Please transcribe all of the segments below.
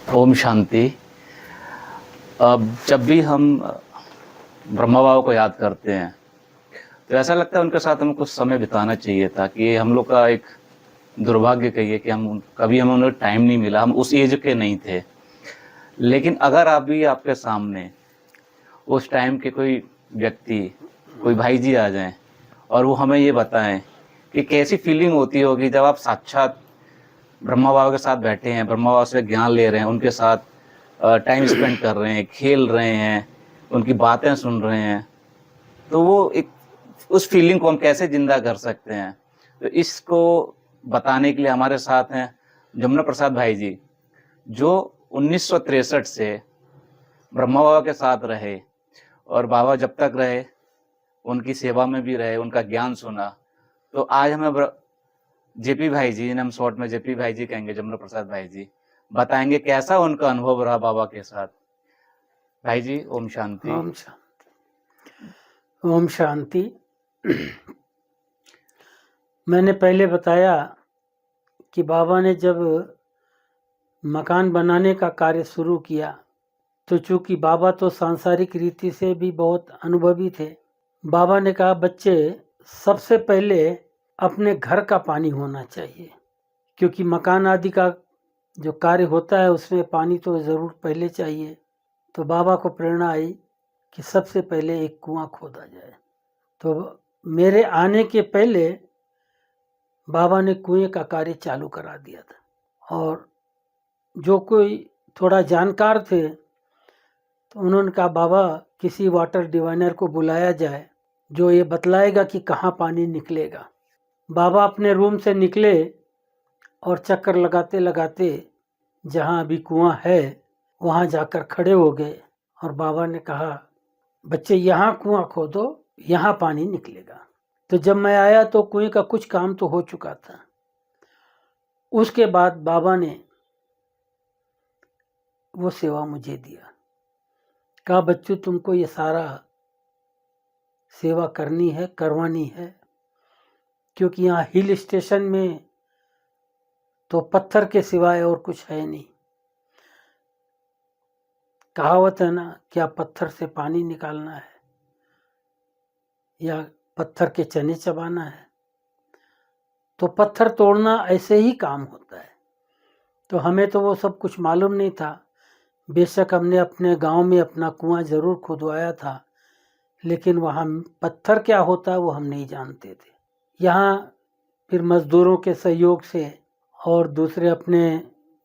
ओम शांति। अब जब भी हम ब्रह्मा बाबा को याद करते हैं, तो ऐसा लगता है उनके साथ हमें कुछ समय बिताना चाहिए था कि हम लोग का एक दुर्भाग्य कहिए कि कभी हमें उन्हें टाइम नहीं मिला, हम उस एज के नहीं थे। लेकिन अगर अभी आपके सामने उस टाइम के कोई व्यक्ति, कोई भाई जी आ जाएँ और वो हमें ये बताएँ कि कैसी फीलिंग होती होगी जब आप साक्षात ब्रह्मा बाबा के साथ बैठे हैं, ब्रह्मा बाबा से ज्ञान ले रहे हैं, उनके साथ टाइम स्पेंड कर रहे हैं, खेल रहे हैं, उनकी बातें सुन रहे हैं, तो वो एक उस फीलिंग को हम कैसे ज़िंदा कर सकते हैं? तो इसको बताने के लिए हमारे साथ हैं जमुना प्रसाद भाई जी, जो 1963 से ब्रह्मा बाबा के साथ रहे और बाबा जब तक रहे, उनकी सेवा में भी रहे, उनका ज्ञान सुना। तो आज हमें जेपी भाई जी, जिन्हें हम शॉर्ट में जेपी भाई जी कहेंगे, जमुना प्रसाद भाई जी, बताएँगे कैसा उनका अनुभव रहा बाबा के साथ। भाई जी, ओम शांति। ओम शांति। ओम शांति। मैंने पहले बताया कि बाबा ने जब मकान बनाने का कार्य शुरू किया, तो चूंकि बाबा तो सांसारिक रीति से भी बहुत अनुभवी थे, बाबा ने कहा बच्चे सबसे पहले अपने घर का पानी होना चाहिए, क्योंकि मकान आदि का जो कार्य होता है उसमें पानी तो ज़रूर पहले चाहिए। तो बाबा को प्रेरणा आई कि सबसे पहले एक कुआं खोदा जाए। तो मेरे आने के पहले बाबा ने कुएं का कार्य चालू करा दिया था, और जो कोई थोड़ा जानकार थे तो उन्होंने कहा बाबा किसी वाटर डिवाइनर को बुलाया जाए जो ये बतलाएगा कि कहाँ पानी निकलेगा। बाबा अपने रूम से निकले और चक्कर लगाते लगाते जहाँ अभी कुआं है वहाँ जाकर खड़े हो गए, और बाबा ने कहा बच्चे यहाँ कुआं खोदो, यहाँ पानी निकलेगा। तो जब मैं आया तो कुएं का कुछ काम तो हो चुका था। उसके बाद बाबा ने वो सेवा मुझे दिया, कहा बच्चों तुमको ये सारा सेवा करनी है, करवानी है, क्योंकि यहाँ हिल स्टेशन में तो पत्थर के सिवाय और कुछ है नहीं। कहावत है ना, क्या पत्थर से पानी निकालना है या पत्थर के चने चबाना है। तो पत्थर तोड़ना ऐसे ही काम होता है। तो हमें तो वो सब कुछ मालूम नहीं था। बेशक हमने अपने गांव में अपना कुआं ज़रूर खुदवाया था, लेकिन वहाँ पत्थर क्या होता है वो हम नहीं जानते थे। यहाँ फिर मज़दूरों के सहयोग से और दूसरे अपने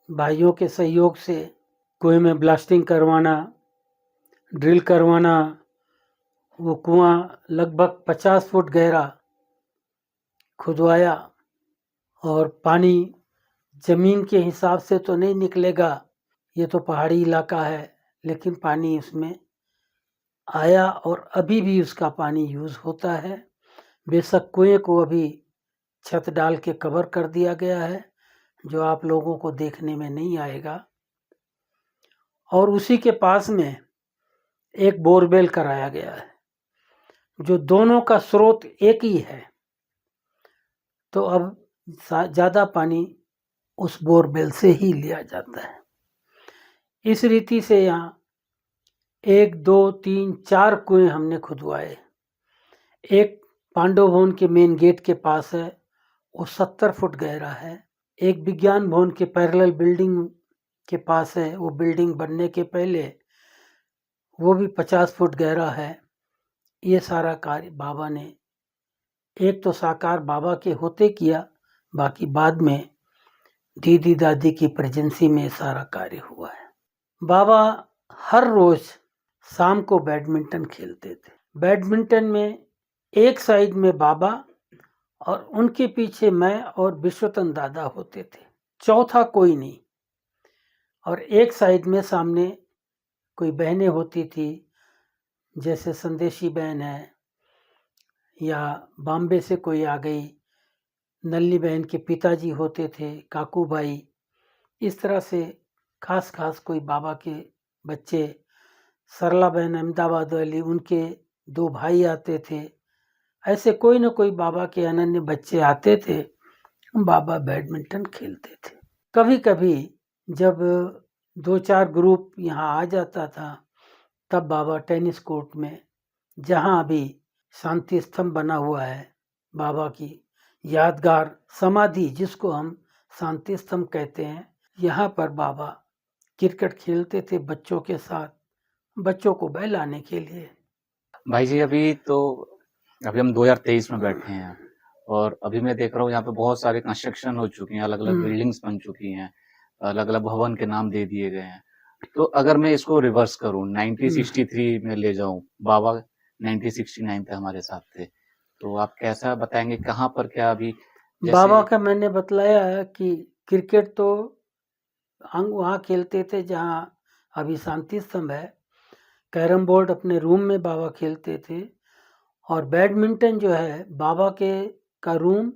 भाइयों के सहयोग से कुएं में ब्लास्टिंग करवाना, ड्रिल करवाना। वो कुआं लगभग 50 फुट गहरा खुदवाया, और पानी ज़मीन के हिसाब से तो नहीं निकलेगा, ये तो पहाड़ी इलाका है, लेकिन पानी उसमें आया और अभी भी उसका पानी यूज़ होता है। बेशक कुएं को अभी छत डाल के कवर कर दिया गया है, जो आप लोगों को देखने में नहीं आएगा। और उसी के पास में एक बोरवेल कराया गया है, जो दोनों का स्रोत एक ही है। तो अब ज़्यादा पानी उस बोरवेल से ही लिया जाता है। इस रीति से यहाँ 1, 2, 3, 4 कुएं हमने खुदवाए। एक पांडव भवन के मेन गेट के पास है, वो 70 फुट गहरा है। एक विज्ञान भवन के पैरेलल बिल्डिंग के पास है, वो बिल्डिंग बनने के पहले वो भी 50 फुट गहरा है। ये सारा कार्य बाबा ने एक तो साकार बाबा के होते किया, बाकी बाद में दीदी दादी की प्रेजेंसी में सारा कार्य हुआ है। बाबा हर रोज शाम को बैडमिंटन खेलते थे। बैडमिंटन में एक साइड में बाबा और उनके पीछे मैं और विश्वतन दादा होते थे, चौथा कोई नहीं। और एक साइड में सामने कोई बहनें होती थी, जैसे संदेशी बहन है, या बॉम्बे से कोई आ गई, नल्ली बहन के पिताजी होते थे काकू भाई। इस तरह से खास खास कोई बाबा के बच्चे, सरला बहन अहमदाबाद वाली, उनके 2 भाई आते थे। ऐसे कोई ना कोई बाबा के अनन्य बच्चे आते थे, बाबा बैडमिंटन खेलते थे। कभी कभी जब 2-4 ग्रुप यहाँ आ जाता था। तब बाबा टेनिस कोर्ट में, जहाँ अभी शांति स्तंभ बना हुआ है, बाबा की यादगार समाधि जिसको हम शांति स्तंभ कहते हैं, यहाँ पर बाबा क्रिकेट खेलते थे बच्चों के साथ, बच्चों को बहलाने के लिए। भाई जी अभी हम 2023 में बैठे हैं और अभी मैं देख रहा हूँ यहाँ पे बहुत सारे कंस्ट्रक्शन हो चुकी हैं, अलग अलग बिल्डिंग्स बन चुकी हैं, अलग अलग भवन के नाम दे दिए गए हैं। तो अगर मैं इसको रिवर्स करूँ 1963 में ले जाऊं, बाबा 1969 तक हमारे साथ थे, तो आप कैसा बताएंगे कहाँ पर क्या अभी बाबा का मैंने बतलाया है कि क्रिकेट तो हम वहाँ खेलते थे जहाँ अभी शांति स्तंभ है। कैरम बोर्ड अपने रूम में बाबा खेलते थे और बैडमिंटन जो है बाबा के का रूम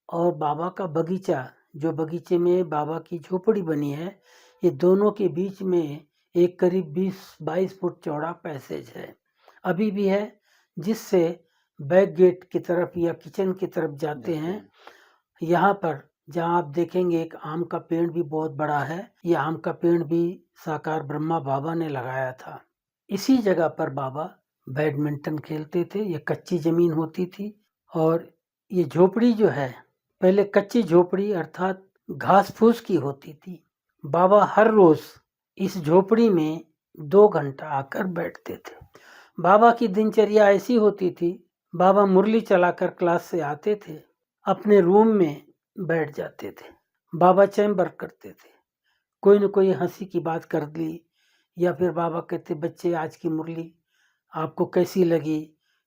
और बाबा का बगीचा, जो बगीचे में बाबा की झोपड़ी बनी है, ये दोनों के बीच में एक करीब 20-22 फुट चौड़ा पैसेज है, अभी भी है, जिससे बैक गेट की तरफ या किचन की तरफ जाते हैं। यहाँ पर जहाँ आप देखेंगे एक आम का पेड़ भी बहुत बड़ा है, ये आम का पेड़ भी साकार ब्रह्मा बाबा ने लगाया था। इसी जगह पर बाबा बैडमिंटन खेलते थे। ये कच्ची जमीन होती थी और ये झोपड़ी जो है पहले कच्ची झोपड़ी अर्थात घास फूस की होती थी। बाबा हर रोज इस झोपड़ी में 2 घंटा आकर बैठते थे। बाबा की दिनचर्या ऐसी होती थी, बाबा मुरली चलाकर क्लास से आते थे, अपने रूम में बैठ जाते थे, बाबा चैम्बर करते थे, कोई न कोई हंसी की बात कर ली या फिर बाबा कहते बच्चे आज की मुरली आपको कैसी लगी,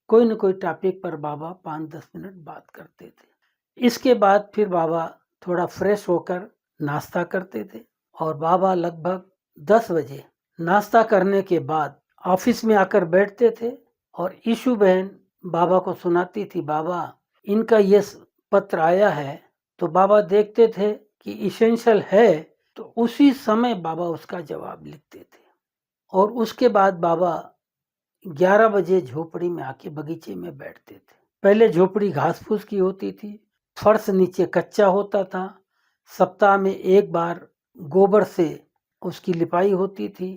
कोई न कोई टॉपिक पर बाबा 5-10 मिनट बात करते थे। इसके बाद फिर बाबा थोड़ा फ्रेश होकर नाश्ता करते थे और बाबा लगभग 10 बजे नाश्ता करने के बाद ऑफिस में आकर बैठते थे और ईशु बहन बाबा को सुनाती थी, बाबा इनका ये पत्र आया है, तो बाबा देखते थे कि इसेंशियल है तो उसी समय बाबा उसका जवाब लिखते थे और उसके बाद बाबा 11 बजे झोपड़ी में आके बगीचे में बैठते थे। पहले झोपड़ी घास फूस की होती थी, फर्श नीचे कच्चा होता था, सप्ताह में एक बार गोबर से उसकी लिपाई होती थी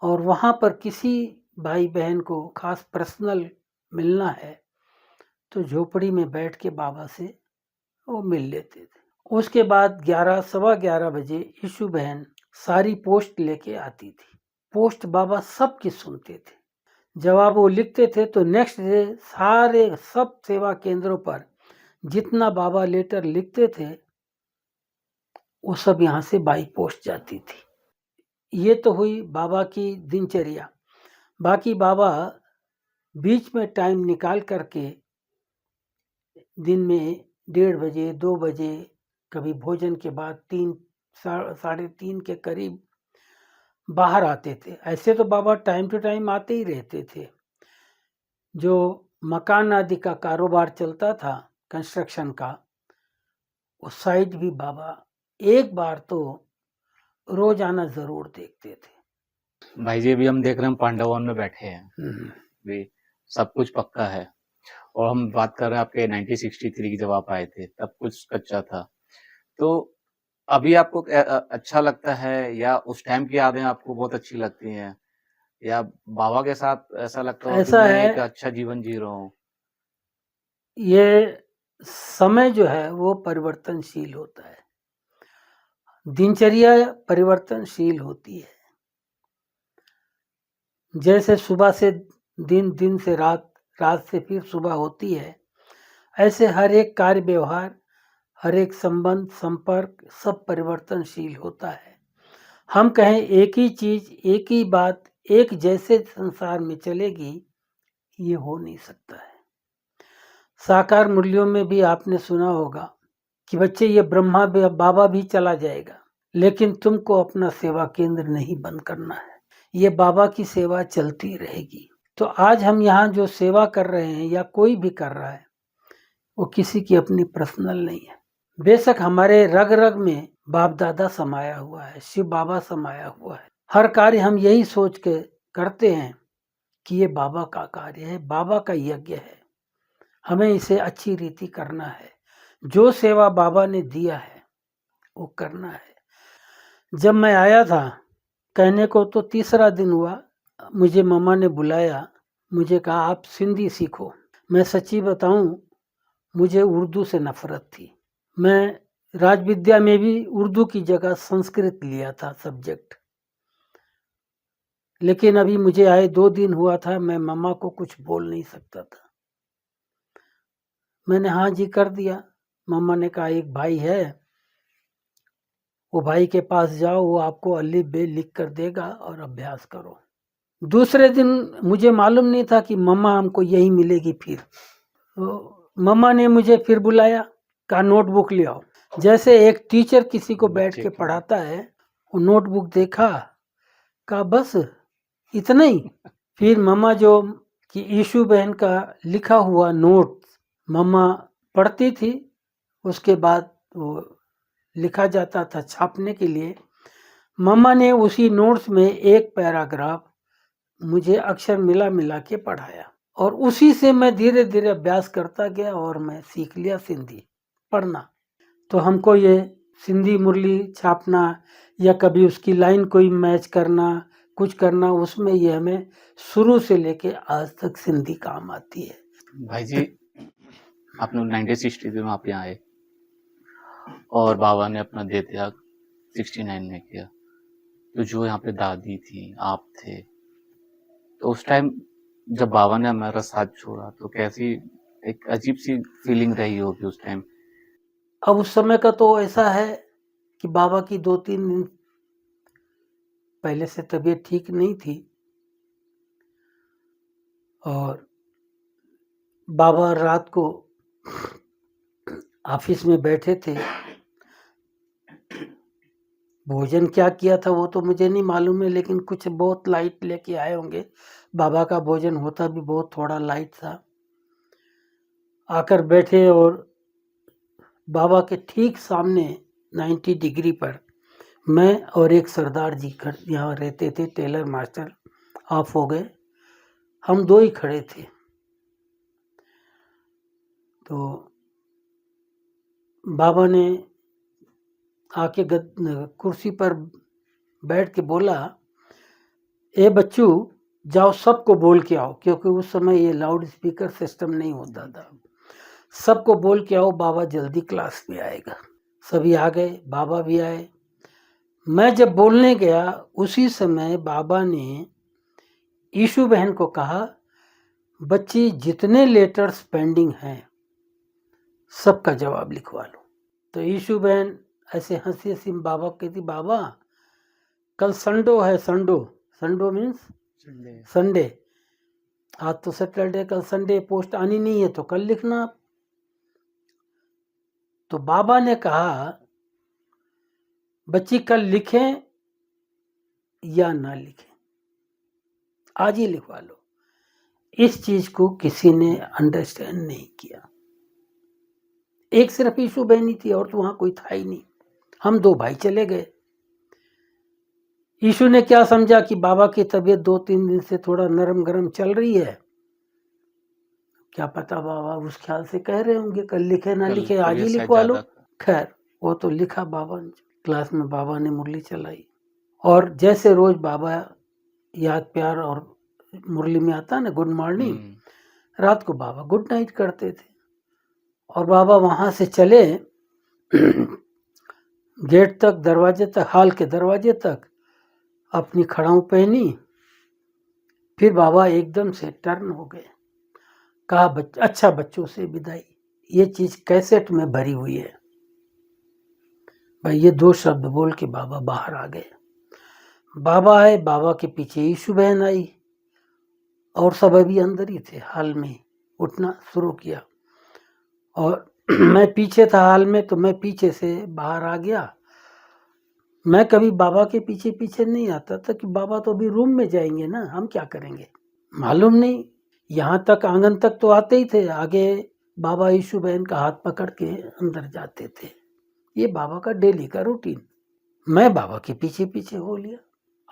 और वहाँ पर किसी भाई बहन को खास पर्सनल मिलना है तो झोपड़ी में बैठ के बाबा से वो मिल लेते थे। उसके बाद 11 सवा 11 बजे ईशु बहन सारी पोस्ट लेके आती थी। पोस्ट बाबा सबकी सुनते थे, जवाब वो लिखते थे तो नेक्स्ट डे सारे सब सेवा केंद्रों पर जितना बाबा लेटर लिखते थे वो सब यहाँ से बाई पोस्ट जाती थी। ये तो हुई बाबा की दिनचर्या। बाकी बाबा बीच में टाइम निकाल करके दिन में 1:30 बजे 2 बजे कभी भोजन के बाद 3 साढ़े 3 के करीब बाहर आते थे। ऐसे तो बाबा टाइम टू टाइम आते ही रहते थे। जो मकान आदि का कारोबार चलता था कंस्ट्रक्शन का, उस साइड भी बाबा एक बार तो रोजाना जरूर देखते थे। भाई जी अभी हम देख रहे हैं पांडवन में बैठे हैं, भी सब कुछ पक्का है और हम बात कर रहे हैं आपके 1963 की जब आप आए थे तब कुछ कच्चा था, तो अभी आपको अच्छा लगता है या उस टाइम की यादें आपको बहुत अच्छी लगती हैं या बाबा के साथ ऐसा लगता हो कि मैं एक अच्छा जीवन जी रहा हूँ? ये समय जो है वो परिवर्तनशील होता है, दिनचर्या परिवर्तनशील होती है। जैसे सुबह से दिन, दिन से रात, रात से फिर सुबह होती है, ऐसे हर एक कार्य व्यवहार, हर एक संबंध संपर्क सब परिवर्तनशील होता है। हम कहें एक ही चीज एक ही बात एक जैसे संसार में चलेगी, ये हो नहीं सकता है। साकार मूल्यों में भी आपने सुना होगा कि बच्चे ये ब्रह्मा बाबा भी चला जाएगा लेकिन तुमको अपना सेवा केंद्र नहीं बंद करना है, ये बाबा की सेवा चलती रहेगी। तो आज हम यहाँ जो सेवा कर रहे हैं या कोई भी कर रहा है वो किसी की अपनी पर्सनल नहीं है। बेशक हमारे रग रग में बाप दादा समाया हुआ है, शिव बाबा समाया हुआ है, हर कार्य हम यही सोच के करते हैं कि ये बाबा का कार्य है, बाबा का यज्ञ है, हमें इसे अच्छी रीति करना है, जो सेवा बाबा ने दिया है वो करना है। जब मैं आया था कहने को तो तीसरा दिन हुआ, मुझे मम्मा ने बुलाया, मुझे कहा आप सिंधी सीखो। मैं सच्ची बताऊं, मुझे उर्दू से नफरत थी। मैं राज विद्या में भी उर्दू की जगह संस्कृत लिया था सब्जेक्ट, लेकिन अभी मुझे आए 2 दिन हुआ था, मैं मम्मा को कुछ बोल नहीं सकता था। मैंने हाँ जी कर दिया। मम्मा ने कहा एक भाई है, वो भाई के पास जाओ, वो आपको अलिफ बे लिख कर देगा और अभ्यास करो। दूसरे दिन मुझे मालूम नहीं था कि मम्मा हमको यही मिलेगी फिर। तो मम्मा ने मुझे फिर बुलाया, कहा नोटबुक ले आओ। जैसे एक टीचर किसी को बैठ के पढ़ाता है, वो नोटबुक देखा, कहा बस इतना ही। फिर मम्मा जो कि ईशू बहन का लिखा हुआ नोट मम्मा पढ़ती थी, उसके बाद वो लिखा जाता था छापने के लिए। मम्मा ने उसी नोट्स में एक पैराग्राफ मुझे अक्षर मिला मिला के पढ़ाया, और उसी से मैं धीरे धीरे अभ्यास करता गया और मैं सीख लिया सिंधी पढ़ना। तो हमको ये सिंधी मुरली छापना या कभी उसकी लाइन कोई मैच करना, कुछ करना, उसमें ये हमें शुरू से लेके आज तक सिंधी काम आती है। भाई जी, आपने 1960 में आप यहाँ आए और बाबा ने अपना देह त्याग 69 में किया। तो जो यहाँ पे दादी थी, आप थे, तो उस टाइम जब बाबा ने हमारा साथ छोड़ा तो कैसी एक अजीब सी फीलिंग रही होगी उस टाइम? अब उस समय का तो ऐसा है कि बाबा की 2-3 दिन पहले से तबीयत ठीक नहीं थी, और बाबा रात को ऑफिस में बैठे थे। भोजन क्या किया था वो तो मुझे नहीं मालूम है, लेकिन कुछ बहुत लाइट लेके आए होंगे। बाबा का भोजन होता भी बहुत थोड़ा लाइट था। आकर बैठे और बाबा के ठीक सामने 90 डिग्री पर मैं और एक सरदार जी यहाँ रहते थे, टेलर मास्टर ऑफ हो गए, हम दो ही खड़े थे। तो बाबा ने आके कुर्सी पर बैठ के बोला, ए बच्चू जाओ सबको बोल के आओ, क्योंकि उस समय ये लाउड स्पीकर सिस्टम नहीं होता था। सबको बोल के आओ बाबा जल्दी क्लास में आएगा। सभी आ गए, बाबा भी आए। मैं जब बोलने गया उसी समय बाबा ने ईशू बहन को कहा, बच्ची जितने लेटर्स पेंडिंग हैं सबका जवाब लिखवा लो। तो ईशू बहन ऐसे हंसी हंसी बाबा कहती, बाबा कल संडो है, संडो मीन्स संडे, आज तो सैटरडे, कल संडे, पोस्ट आनी नहीं है तो कल लिखना। तो बाबा ने कहा, बच्ची कल लिखें या ना लिखें, आज ही लिखवा लो। इस चीज को किसी ने अंडरस्टैंड नहीं किया। एक सिर्फ ईशू बहन ही थी और तो वहां कोई था ही नहीं। हम दो भाई चले गए। ईशू ने क्या समझा कि बाबा की तबीयत 2-3 दिन से थोड़ा नरम गरम चल रही है, क्या पता बाबा उस ख्याल से कह रहे होंगे कल लिखे ना लिखे, आज ही लिखवा लो। खैर वो तो लिखा बाबा ने। क्लास में बाबा ने मुरली चलाई, और जैसे रोज बाबा याद प्यार और मुरली में आता ना गुड मॉर्निंग, रात को बाबा गुड नाइट करते थे। और बाबा वहां से चले गेट तक, दरवाजे तक, हॉल के दरवाजे तक, अपनी खड़ाऊ पहनी, फिर बाबा एकदम से टर्न हो गए। कहा, अच्छा बच्चों से विदाई, ये चीज कैसेट में भरी हुई है। भाई ये 2 शब्द बोल के बाबा बाहर आ गए। बाबा आए, बाबा के पीछे ईशू बहन आई, और सब अभी अंदर ही थे हॉल में। उठना शुरू किया और मैं पीछे था हॉल में, तो मैं पीछे से बाहर आ गया। मैं कभी बाबा के पीछे पीछे नहीं आता था कि बाबा तो अभी रूम में जाएंगे ना, हम क्या करेंगे मालूम नहीं। यहाँ तक आंगन तक तो आते ही थे, आगे बाबा ईशू बहन का हाथ पकड़ के अंदर जाते थे। ये बाबा का डेली का रूटीन। मैं बाबा के पीछे पीछे हो लिया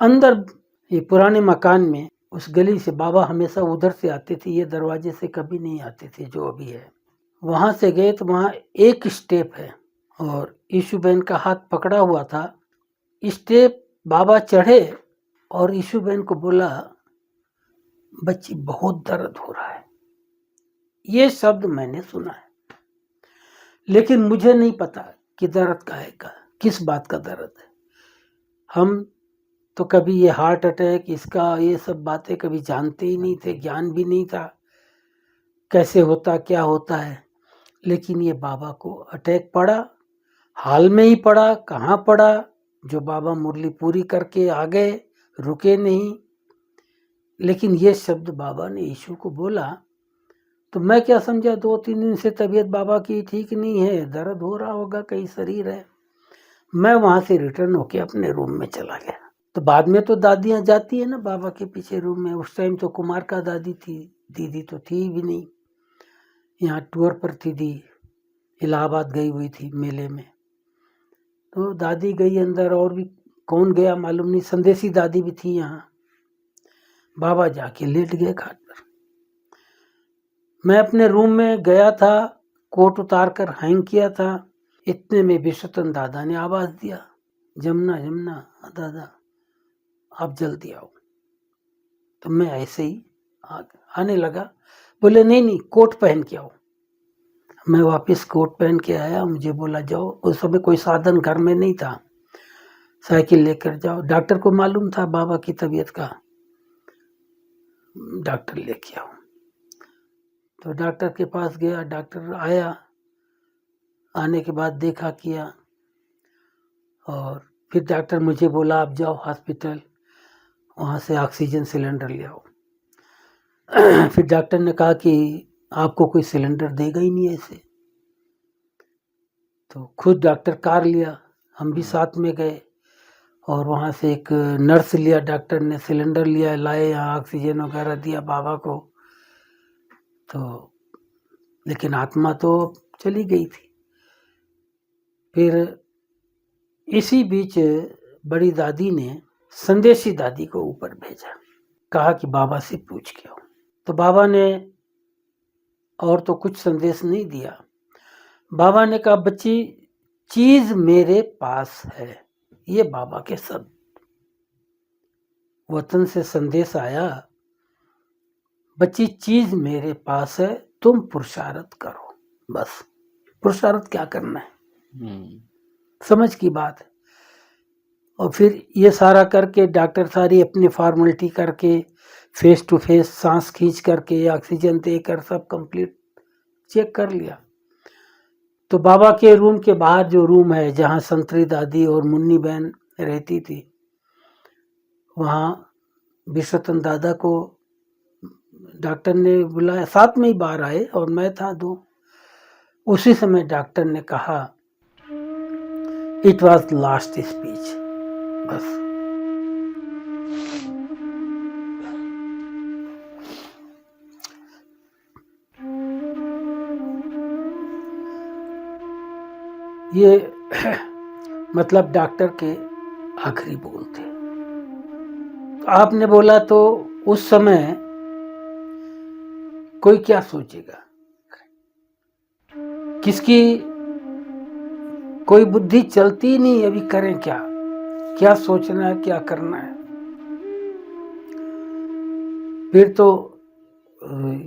अंदर। ये पुराने मकान में उस गली से बाबा हमेशा उधर से आते थे, ये दरवाजे से कभी नहीं आते थे जो अभी है। वहां से गए तो वहां एक स्टेप है और ईशू बहन का हाथ पकड़ा हुआ था। स्टेप बाबा चढ़े और ईशू बहन को बोला, बच्ची बहुत दर्द हो रहा है। ये शब्द मैंने सुना है, लेकिन मुझे नहीं पता कि दर्द काहे का, किस बात का दर्द है। हम तो कभी ये हार्ट अटैक, इसका ये सब बातें कभी जानते ही नहीं थे, ज्ञान भी नहीं था कैसे होता, क्या होता है। लेकिन ये बाबा को अटैक पड़ा, हाल में ही पड़ा, कहाँ पड़ा, जो बाबा मुरली पूरी करके आ गए, रुके नहीं। लेकिन ये शब्द बाबा ने यीशु को बोला, तो मैं क्या समझा, 2-3 दिन से तबीयत बाबा की ठीक नहीं है, दर्द हो रहा होगा, कहीं शरीर है। मैं वहाँ से रिटर्न होके अपने रूम में चला गया। तो बाद में तो दादियाँ जाती है ना बाबा के पीछे रूम में। उस टाइम तो कुमार का दादी थी, दीदी तो थी भी नहीं, यहाँ टूर पर थी दी, इलाहाबाद गई हुई थी मेले में। तो दादी गई अंदर, और भी कौन गया मालूम नहीं, संदेशी दादी भी थी यहाँ। बाबा जाके लेट गए खाट पर। मैं अपने रूम में गया था, कोट उतार कर हैंग किया था। इतने में विश्वतन दादा ने आवाज दिया, जमुना जमुना दादा आप जल्दी आओ। तो मैं ऐसे ही आने लगा। बोले नहीं नहीं, कोट पहन के आओ। मैं वापस कोट पहन के आया। मुझे बोला जाओ। उस समय कोई साधन घर में नहीं था, साइकिल लेकर जाओ। डॉक्टर को मालूम था बाबा की तबीयत का, डॉक्टर लेके आओ। तो डॉक्टर के पास गया, डॉक्टर आया। आने के बाद देखा किया, और फिर डॉक्टर मुझे बोला आप जाओ हॉस्पिटल, वहाँ से ऑक्सीजन सिलेंडर ले आओ। फिर डॉक्टर ने कहा कि आपको कोई सिलेंडर देगा ही नहीं ऐसे। तो खुद डॉक्टर कार लिया, हम भी साथ में गए, और वहाँ से एक नर्स लिया, डॉक्टर ने सिलेंडर लिया, लाए, यहाँ ऑक्सीजन वगैरह दिया बाबा को। तो लेकिन आत्मा तो चली गई थी। फिर इसी बीच बड़ी दादी ने संदेशी दादी को ऊपर भेजा, कहा कि बाबा से पूछ के आओ। तो बाबा ने और तो कुछ संदेश नहीं दिया। बाबा ने कहा बच्ची चीज मेरे पास है। ये बाबा के शब्द। वतन से संदेश आया, बच्ची चीज मेरे पास है, तुम पुरुषार्थ करो। बस पुरुषार्थ क्या करना है, समझ की बात है। और फिर ये सारा करके डॉक्टर सारी अपनी फॉर्मेलिटी करके, फेस टू फेस सांस खींच करके, ऑक्सीजन देकर सब कंप्लीट चेक कर लिया। तो बाबा के रूम के बाहर जो रूम है जहाँ संतरी दादी और मुन्नी बहन रहती थी, वहाँ विश्वतन दादा को डॉक्टर ने बुलाया। साथ में ही बाहर आए और मैं था दो। उसी समय डॉक्टर ने कहा इट वॉज लास्ट स्पीच। बस ये मतलब डॉक्टर के आखिरी बोल थे। आपने बोला तो उस समय कोई क्या सोचेगा, किसकी कोई बुद्धि चलती नहीं, अभी करें क्या, क्या सोचना है, क्या करना है। फिर तो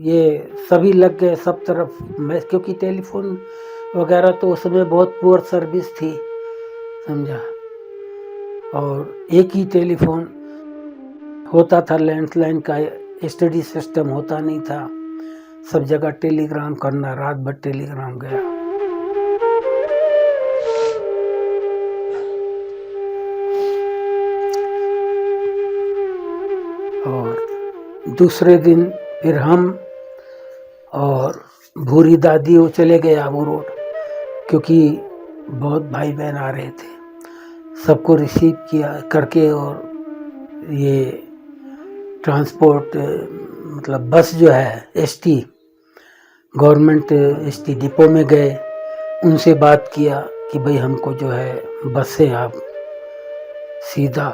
ये सभी लग गए सब तरफ। मैं क्योंकि टेलीफोन वगैरह तो उस समय बहुत पुअर सर्विस थी, समझा, और एक ही टेलीफोन होता था, लैंडलाइन का स्टडी सिस्टम होता नहीं था। सब जगह टेलीग्राम करना, रात भर टेलीग्राम गया। और दूसरे दिन फिर हम और भूरी दादी वो चले गए आबू रोड, क्योंकि बहुत भाई बहन आ रहे थे। सबको रिसीव किया करके, और ये ट्रांसपोर्ट मतलब बस जो है एसटी, गवर्नमेंट एसटी डिपो में गए। उनसे बात किया कि भाई हमको जो है बस से आप सीधा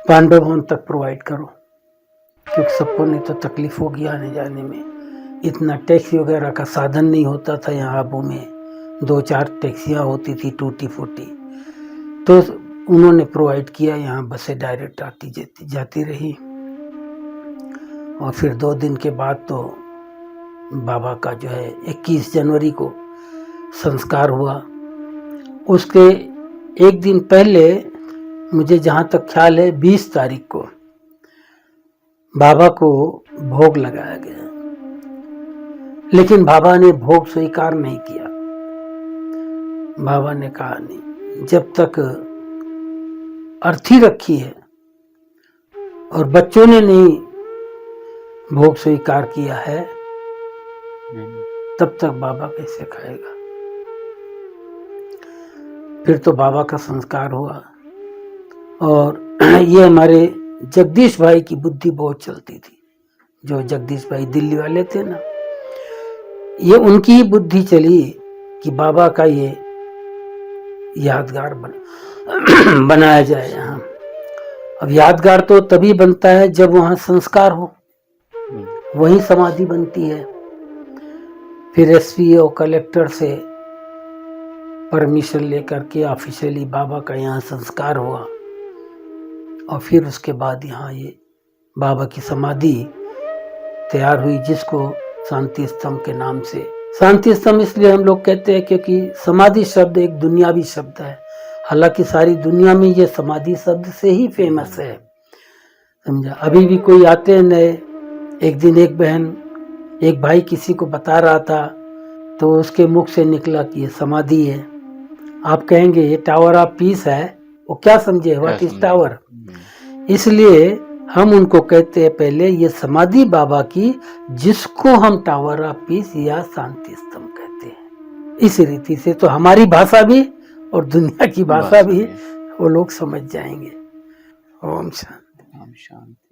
पांडव भवन तक प्रोवाइड करो, क्योंकि सबको नहीं तो तकलीफ होगी आने जाने में। इतना टैक्सी वगैरह का साधन नहीं होता था यहाँ आबू में। 2-4 टैक्सियाँ होती थी टूटी फूटी, तो उन्होंने प्रोवाइड किया, यहाँ बसें डायरेक्ट आती जाती रही। और फिर 2 दिन के बाद तो बाबा का जो है 21 जनवरी को संस्कार हुआ। उसके एक दिन पहले, मुझे जहाँ तक ख्याल है 20 तारीख को बाबा को भोग लगाया गया, लेकिन बाबा ने भोग स्वीकार नहीं किया। बाबा ने कहा नहीं, जब तक अर्थी रखी है और बच्चों ने नहीं भोग स्वीकार किया है, तब तक बाबा कैसे खाएगा। फिर तो बाबा का संस्कार हुआ। और ये हमारे जगदीश भाई की बुद्धि बहुत चलती थी, जो जगदीश भाई दिल्ली वाले थे ना, ये उनकी ही बुद्धि चली कि बाबा का ये यादगार बनाया जाए यहाँ। अब यादगार तो तभी बनता है जब वहाँ संस्कार हो, वही समाधि बनती है। फिर एसपी और कलेक्टर से परमिशन लेकर के ऑफिशियली बाबा का यहाँ संस्कार हुआ। और फिर उसके बाद यहाँ ये बाबा की समाधि तैयार हुई, जिसको शांति स्तंभ के नाम से, शांति स्तंभ इसलिए हम लोग कहते हैं क्योंकि समाधि शब्द एक दुनियावी शब्द है। हालांकि सारी दुनिया में ये समाधि शब्द से ही फेमस है, समझा। अभी भी कोई आते हैं नए, एक दिन एक भाई किसी को बता रहा था, तो उसके मुख से निकला कि ये समाधि है। आप कहेंगे ये टावर ऑफ पीस है, वो क्या समझे व्हाट इज टावर। इसलिए हम उनको कहते हैं पहले ये समाधि बाबा की, जिसको हम टावर ऑफ पीस या शांति स्तंभ कहते हैं। इस रीति से तो हमारी भाषा भी और दुनिया की भाषा भी वो लोग समझ जाएंगे। ओम शांति।